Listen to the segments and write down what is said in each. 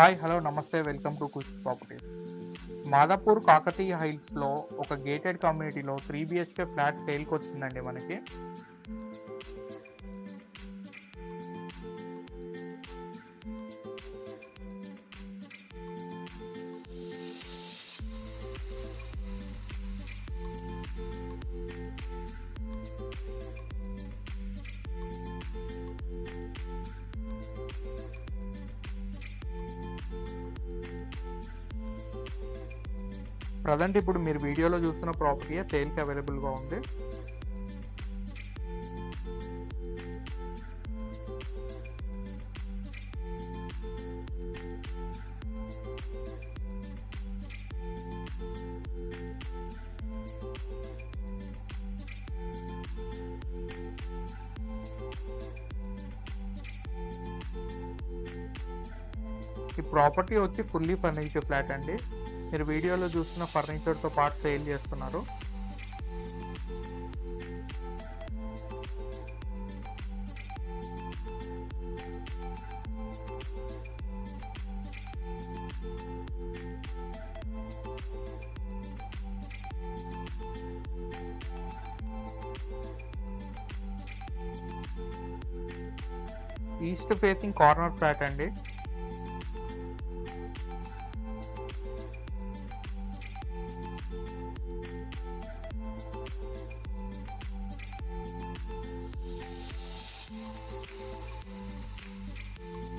Hi hello నమస్తే welcome to Kush properties. Madhapur Kakatiya హైట్స్లో ఒక గేటెడ్ కమ్యూనిటీలో 3 BHK ఫ్లాట్ సేల్కి వచ్చిందండి మనకి. ప్రజెంట్ ఇప్పుడు మీరు వీడియోలో చూస్తున్న ప్రాపర్టీ సేల్కి అవైలబుల్గా ఉంది. ఈ ప్రాపర్టీ వచ్చి ఫుల్లీ ఫర్నిష్డ్ ఫ్లాట్ అండి. మీరు వీడియోలో చూస్తున్న ఫర్నిచర్తో పాటు సేల్ చేస్తున్నారు. ఈస్ట్ ఫేసింగ్ కార్నర్ ఫ్లాట్ అండి.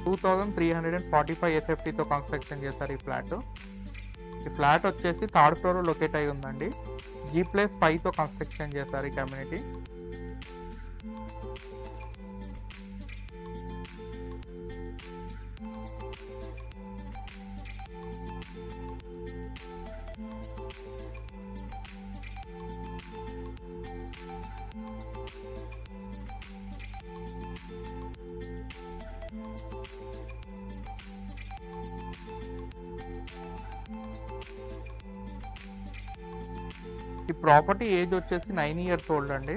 $2,345 SFTతో కన్స్ట్రక్షన్ చేశారు ఈ ఫ్లాట్. ఈ ఫ్లాట్ వచ్చేసి 3rd ఫ్లోర్ లొకేట్ అయి ఉందండి. G+5తో కన్స్ట్రక్షన్ చేశారు ఈ కమ్యూనిటీ. ఈ ప్రాపర్టీ ఏజ్ వచ్చేసి 9 years ఓల్డ్ అండి.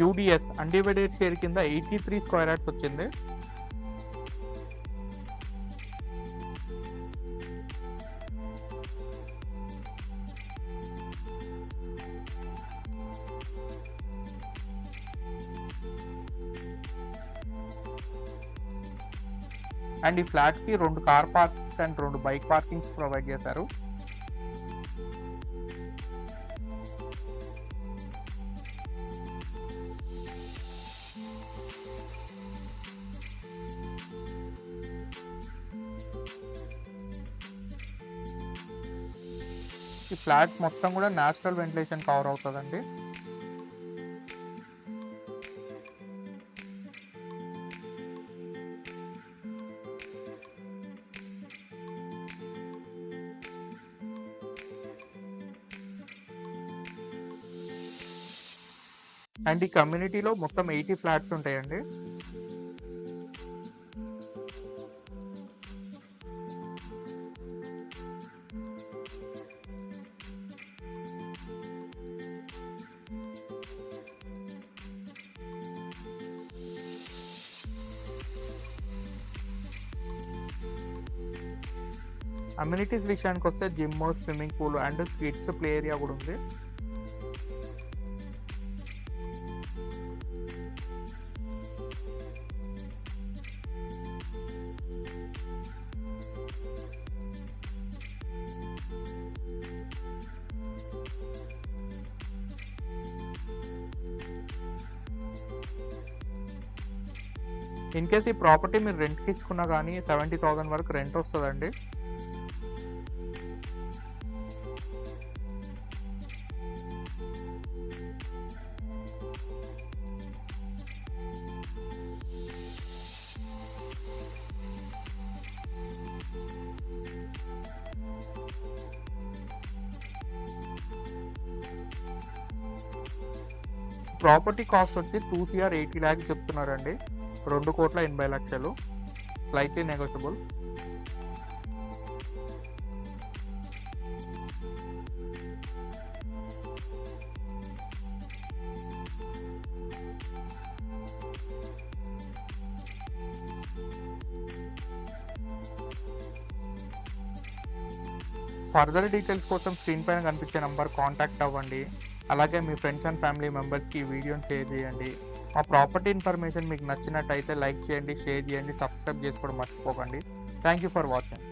UDS అన్డివైడెడ్ షేర్ కింద 83 స్క్వేర్ యార్డ్స్ వచ్చింది. అండ్ ఈ ఫ్లాట్ కి 2 car parkings and 2 bike parkings provide చేశారు. ఈ ఫ్లాట్ మొత్తం కూడా న్యాచురల్ వెంటిలేషన్ కవర్ అవుతుందండి. అండ్ ఈ కమ్యూనిటీలో మొత్తం 80 ఫ్లాట్స్ ఉంటాయండి. అమ్యూనిటీస్ విషయానికి వస్తే gym, swimming pool and kids play area కూడా ఉంది. ఇన్ కేస్ ఈ ప్రాపర్టీ మీరు రెంట్కి ఇచ్చుకున్నా కానీ 70,000 వరకు రెంట్ వస్తుందండి. ప్రాపర్టీ కాస్ట్ వచ్చి 2 CR 80 lakhs చెప్తున్నారండి. 2,80,00,000. Slightly negotiable. ఫర్దర్ డీటెయిల్స్ కోసం స్క్రీన్ పైన కనిపించే నంబర్ కాంటాక్ట్ అవ్వండి. అలాగే మీ ఫ్రెండ్స్ అండ్ ఫ్యామిలీ మెంబర్స్కి ఈ వీడియోని షేర్ చేయండి. మా ప్రాపర్టీ ఇన్ఫర్మేషన్ మీకు నచ్చినట్టయితే లైక్ చేయండి, షేర్ చేయండి, సబ్స్క్రైబ్ చేసుకోవడం మర్చిపోకండి. Thank you for watching.